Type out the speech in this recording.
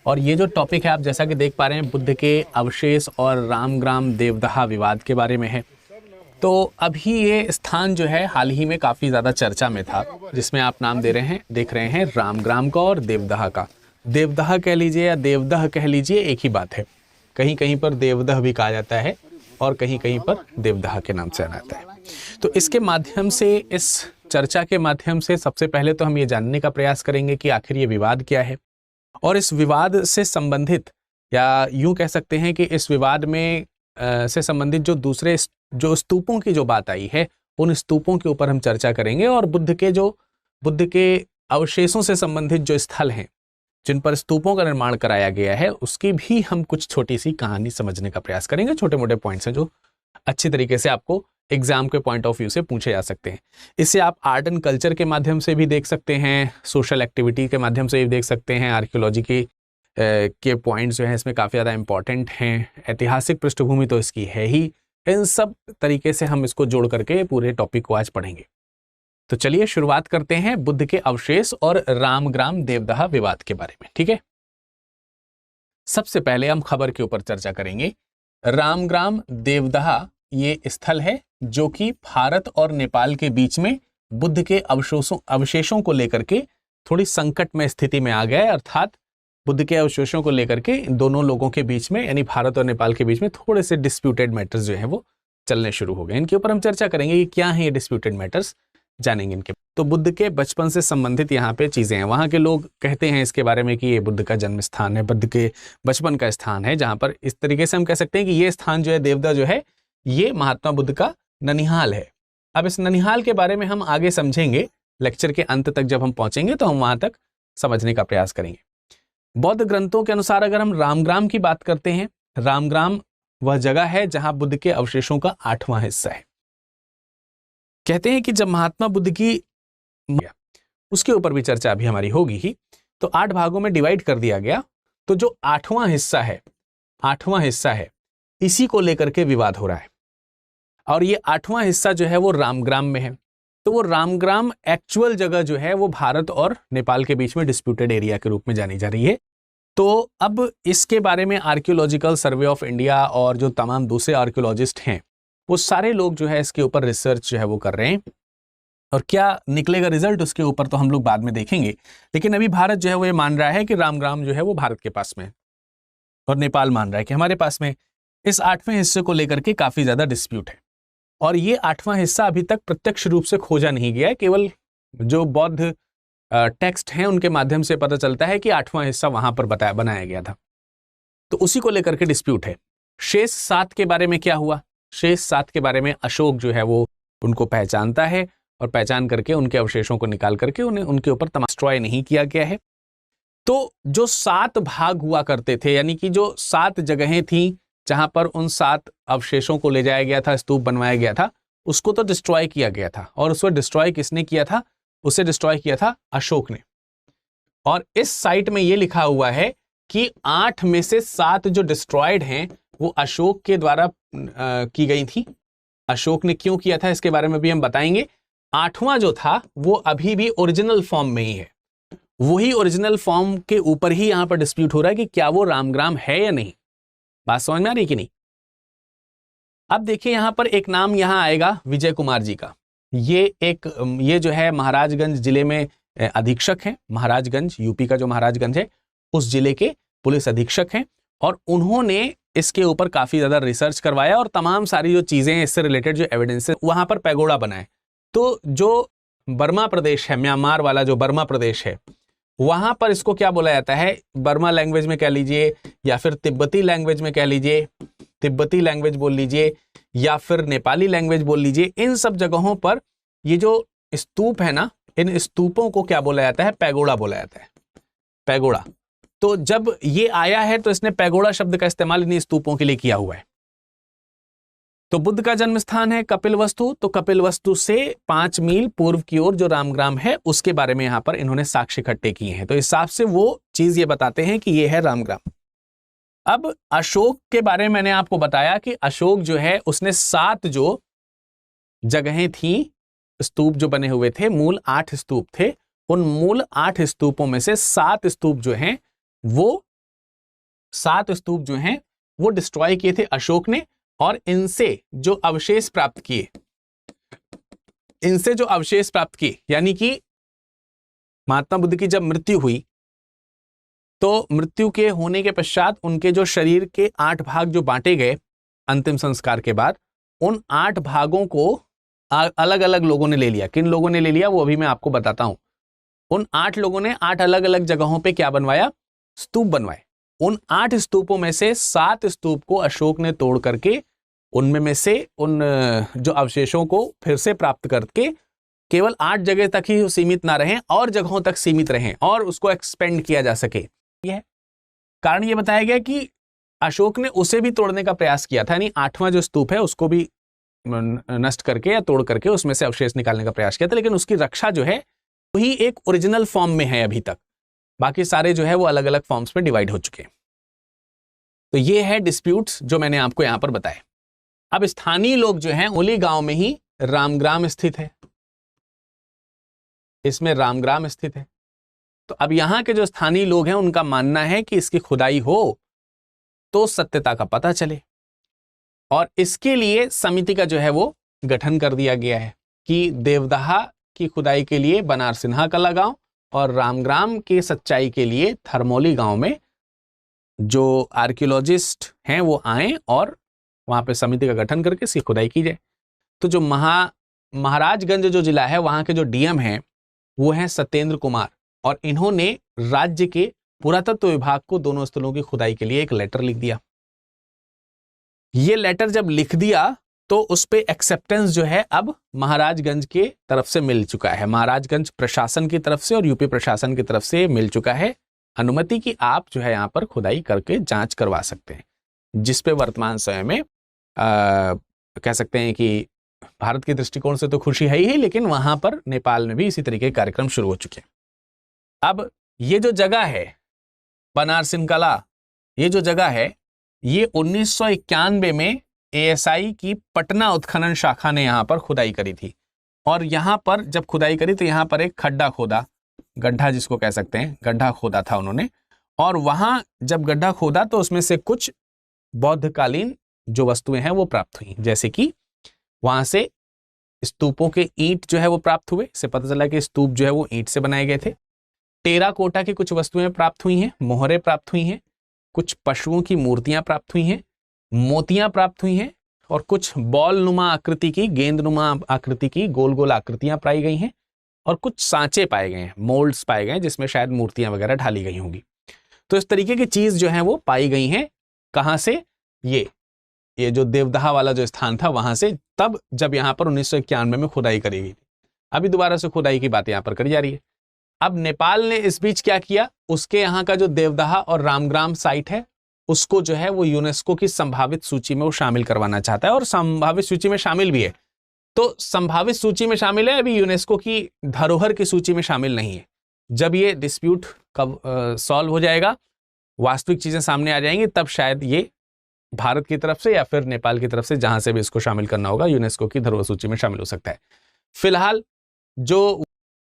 और ये जो टॉपिक है आप जैसा कि देख पा रहे हैं बुद्ध के अवशेष और रामग्राम देवदहा विवाद के बारे में है। तो अभी ये स्थान जो है हाल ही में काफ़ी ज़्यादा चर्चा में था, जिसमें आप नाम देख रहे हैं रामग्राम का और देवदहा का। देवदहा कह लीजिए या देवदह कह लीजिए, एक ही बात है। कहीं कहीं पर देवदह भी कहा जाता है और कहीं कहीं पर देवदहा के नाम से आता है। तो इसके माध्यम से, इस चर्चा के माध्यम से सबसे पहले तो हम ये जानने का प्रयास करेंगे कि आखिर ये विवाद क्या है, और इस विवाद से संबंधित, या यूं कह सकते हैं कि इस विवाद में से संबंधित जो दूसरे जो स्तूपों की जो बात आई है, उन स्तूपों के ऊपर हम चर्चा करेंगे, और बुद्ध के अवशेषों से संबंधित जो स्थल हैं जिन पर स्तूपों का निर्माण कराया गया है, उसकी भी हम कुछ छोटी सी कहानी समझने का प्रयास करेंगे। छोटे मोटे पॉइंट्स हैं जो अच्छी तरीके से आपको एग्जाम के पॉइंट ऑफ व्यू से पूछे जा सकते हैं। इसे आप आर्ट एंड कल्चर के माध्यम से भी देख सकते हैं, सोशल एक्टिविटी के माध्यम से भी देख सकते हैं, आर्कियोलॉजी के पॉइंट्स जो हैं इसमें काफ़ी ज़्यादा इंपॉर्टेंट हैं, ऐतिहासिक पृष्ठभूमि तो इसकी है ही। इन सब तरीके से हम इसको जोड़ करके पूरे टॉपिक को आज पढ़ेंगे। तो चलिए शुरुआत करते हैं बुद्ध के अवशेष और रामग्राम देवदहा विवाद के बारे में। ठीक है, सबसे पहले हम खबर के ऊपर चर्चा करेंगे। रामग्राम देवदहा ये स्थल है जो कि भारत और नेपाल के बीच में बुद्ध के अवशेषों को लेकर के थोड़ी संकट में स्थिति में आ गया है। अर्थात बुद्ध के अवशेषों को लेकर के दोनों लोगों के बीच में, यानी भारत और नेपाल के बीच में थोड़े से डिस्प्यूटेड मैटर्स जो है वो चलने शुरू हो गए। इनके ऊपर हम चर्चा करेंगे कि क्या है ये डिस्प्यूटेड मैटर्स, जानेंगे इनके। तो बुद्ध के बचपन से संबंधित यहाँ पे चीजें हैं। वहाँ के लोग कहते हैं इसके बारे में कि ये बुद्ध का जन्म स्थान है, बुद्ध के बचपन का स्थान है, जहाँ पर इस तरीके से हम कह सकते हैं कि ये स्थान जो है देवदहा जो है, ये महात्मा बुद्ध का ननिहाल है। अब इस ननिहाल के बारे में हम आगे समझेंगे, लेक्चर के अंत तक जब हम पहुंचेंगे तो हम वहां तक समझने का प्रयास करेंगे। बौद्ध ग्रंथों के अनुसार अगर हम रामग्राम की बात करते हैं, रामग्राम वह जगह है जहां बुद्ध के अवशेषों का 8वां हिस्सा है। कहते हैं कि जब महात्मा बुद्ध की, उसके ऊपर भी चर्चा अभी हमारी होगी ही, तो 8 भागों में डिवाइड कर दिया गया। तो जो 8वां हिस्सा है इसी को लेकर के विवाद हो रहा है, और ये 8वां हिस्सा जो है वो रामग्राम में है। तो वो रामग्राम एक्चुअल जगह जो है वो भारत और नेपाल के बीच में डिस्प्यूटेड एरिया के रूप में जानी जा रही है। तो अब इसके बारे में आर्कियोलॉजिकल सर्वे ऑफ इंडिया और जो तमाम दूसरे आर्कियोलॉजिस्ट हैं, वो सारे लोग जो है इसके ऊपर रिसर्च जो है वो कर रहे हैं, और क्या निकलेगा रिजल्ट उसके ऊपर तो हम लोग बाद में देखेंगे। लेकिन अभी भारत जो है वो ये मान रहा है कि रामग्राम जो है वो भारत के पास में, और नेपाल मान रहा है कि हमारे पास में। इस 8वें हिस्से को लेकर के काफी ज्यादा डिस्प्यूट है, और ये 8वां हिस्सा अभी तक प्रत्यक्ष रूप से खोजा नहीं गया है। केवल जो बौद्ध टेक्स्ट हैं उनके माध्यम से पता चलता है कि 8वां हिस्सा वहां पर बनाया गया था। तो उसी को लेकर के डिस्प्यूट है। शेष 7 के बारे में क्या हुआ? शेष 7 के बारे में अशोक जो है वो उनको पहचानता है, और पहचान करके उनके अवशेषों को निकाल करके उन्हें उनके ऊपर डिस्ट्रॉय नहीं किया गया है। तो जो 7 भाग हुआ करते थे, यानी कि जो 7 जगहें थी जहां पर उन 7 अवशेषों को ले जाया गया था, स्तूप बनवाया गया था, उसको तो डिस्ट्रॉय किया गया था। और उसको डिस्ट्रॉय किसने किया था? उसे डिस्ट्रॉय किया था अशोक ने। और इस साइट में यह लिखा हुआ है कि 8 में से 7 जो डिस्ट्रॉयड हैं वो अशोक के द्वारा की गई थी। अशोक ने क्यों किया था इसके बारे में भी हम बताएंगे। 8वां जो था वो अभी भी ओरिजिनल फॉर्म में ही है। वही ओरिजिनल फॉर्म के ऊपर ही यहां पर डिस्प्यूट हो रहा है कि क्या वो रामग्राम है या नहीं। बात समझ में आ रही कि नहीं? अब देखिए यहां पर एक नाम यहां आएगा विजय कुमार जी का। ये जो है महाराजगंज जिले में अधीक्षक हैं। महाराजगंज, यूपी का जो महाराजगंज है, उस जिले के पुलिस अधीक्षक हैं, और उन्होंने इसके ऊपर काफी ज्यादा रिसर्च करवाया, और तमाम सारी जो चीजें हैं इससे रिलेटेड जो एविडेंस है, वहां पर पैगोडा बनाए। तो जो बर्मा प्रदेश है, म्यांमार वाला जो बर्मा प्रदेश है, वहां पर इसको क्या बोला जाता है? बर्मा लैंग्वेज में कह लीजिए, या फिर तिब्बती लैंग्वेज में कह लीजिए, तिब्बती लैंग्वेज बोल लीजिए, या फिर नेपाली लैंग्वेज बोल लीजिए। इन सब जगहों पर ये जो स्तूप है ना, इन स्तूपों को क्या बोला जाता है? पैगोडा बोला जाता है, पैगोडा। तो जब ये आया है तो इसने पैगोडा शब्द का इस्तेमाल इन स्तूपों के लिए किया हुआ है। तो बुद्ध का जन्म स्थान है कपिलवस्तु। तो कपिलवस्तु से 5 मील पूर्व की ओर जो रामग्राम है, उसके बारे में यहां पर इन्होंने साक्ष्य इकट्ठे किए हैं। तो इस हिसाब से वो चीज ये बताते हैं कि ये है रामग्राम। अब अशोक के बारे में मैंने आपको बताया कि अशोक जो है उसने 7 जो जगहें थी, स्तूप जो बने हुए थे, मूल 8 स्तूप थे। उन मूल 8 स्तूपों में से 7 स्तूप जो हैं वो 7 स्तूप जो हैं वो डिस्ट्रॉय किए थे अशोक ने, और इनसे जो अवशेष प्राप्त किए, यानी कि महात्मा बुद्ध की जब मृत्यु हुई तो मृत्यु के होने के पश्चात उनके जो शरीर के 8 भाग जो बांटे गए अंतिम संस्कार के बाद, उन 8 भागों को अलग अलग लोगों ने ले लिया। किन लोगों ने ले लिया वो अभी मैं आपको बताता हूं। उन 8 लोगों ने 8 अलग अलग जगहों पे क्या बनवाया, स्तूप बनवाए। उन 8 स्तूपों में से 7 स्तूप को अशोक ने तोड़ करके उनमें में से उन जो अवशेषों को फिर से प्राप्त करके केवल 8 जगह तक ही सीमित ना रहें और जगहों तक सीमित रहें और उसको एक्सपेंड किया जा सके। यह कारण ये बताया गया कि अशोक ने उसे भी तोड़ने का प्रयास किया था, यानी 8वां जो स्तूप है उसको भी नष्ट करके या तोड़ करके उसमें से अवशेष निकालने का प्रयास किया था, लेकिन उसकी रक्षा जो है वही एक ओरिजिनल फॉर्म में है अभी तक। बाकी सारे जो है वो अलग अलग फॉर्म्स में डिवाइड हो चुके हैं। तो ये है डिस्प्यूट्स जो मैंने आपको यहां पर बताए। अब स्थानीय लोग जो हैं, ओली गांव में ही रामग्राम स्थित है, इसमें रामग्राम स्थित है। तो अब यहां के जो स्थानीय लोग हैं उनका मानना है कि इसकी खुदाई हो तो सत्यता का पता चले, और इसके लिए समिति का जो है वो गठन कर दिया गया है कि देवदाहा की खुदाई के लिए बनारसिन्हा कला गांव और रामग्राम की सच्चाई के लिए थरमौली गांव में जो आर्कियोलॉजिस्ट हैं वो आए और वहां पे समिति का गठन करके इसकी खुदाई की जाए। तो जो महाराजगंज जो जिला है वहां के जो डीएम हैं वो हैं सत्येंद्र कुमार, और इन्होंने राज्य के पुरातत्व विभाग को दोनों स्थलों की खुदाई के लिए एक लेटर लिख दिया। ये लेटर जब लिख दिया तो उस पे एक्सेप्टेंस जो है अब महाराजगंज के तरफ से मिल चुका है, महाराजगंज प्रशासन की तरफ से और यूपी प्रशासन की तरफ से मिल चुका है अनुमति कि आप जो है यहाँ पर खुदाई करके जांच करवा सकते हैं, जिस पे वर्तमान समय में कह सकते हैं कि भारत के दृष्टिकोण से तो खुशी है ही, लेकिन वहां पर नेपाल में भी इसी तरीके के कार्यक्रम शुरू हो चुके हैं। अब ये जो जगह है बनारसिन्हा, ये जो जगह है ये 1991 में एएसआई की पटना उत्खनन शाखा ने यहां पर खुदाई करी थी, और यहां पर जब खुदाई करी तो यहां पर एक खड्डा खोदा, गड्ढा जिसको कह सकते हैं, गड्ढा खोदा था उन्होंने, और वहां जब गड्ढा खोदा तो उसमें से कुछ बौद्धकालीन जो वस्तुएं हैं वो प्राप्त हुई, जैसे कि वहां से स्तूपों के ईंट जो है वो प्राप्त हुए, इससे पता चला कि स्तूप जो है वो ईंट से बनाए गए थे। टेराकोटा की कुछ वस्तुएं प्राप्त हुई हैं, मोहरें प्राप्त हुई हैं, कुछ पशुओं की मूर्तियां प्राप्त हुई हैं, मोतियां प्राप्त हुई हैं, और कुछ बॉल नुमा आकृति की, गेंद नुमा आकृति की गोल गोल आकृतियां पाई गई हैं, और कुछ सांचे पाए गए हैं, मोल्ड्स पाए गए हैं जिसमें शायद मूर्तियां वगैरह ढाली गई होंगी। तो इस तरीके की चीज जो है वो पाई गई हैं। कहां से? ये जो देवदाहा वाला जो स्थान था वहां से, तब जब यहां पर 1991 में खुदाई करी गई थी। अभी दोबारा से खुदाई की बात यहां पर करी जा रही है। अब नेपाल ने इस बीच क्या किया, उसके यहाँ का जो देवदाहा और रामग्राम साइट है उसको जो है वो यूनेस्को की संभावित सूची में वो शामिल करवाना चाहता है, और संभावित सूची में शामिल भी है। तो संभावित सूची में शामिल है, अभी यूनेस्को की धरोहर की सूची में शामिल नहीं है। जब ये डिस्प्यूट कब सॉल्व हो जाएगा, वास्तविक चीजें सामने आ जाएंगी, तब शायद ये भारत की तरफ से या फिर नेपाल की तरफ से जहां से भी इसको शामिल करना होगा यूनेस्को की धरोहर सूची में शामिल हो सकता है। फिलहाल जो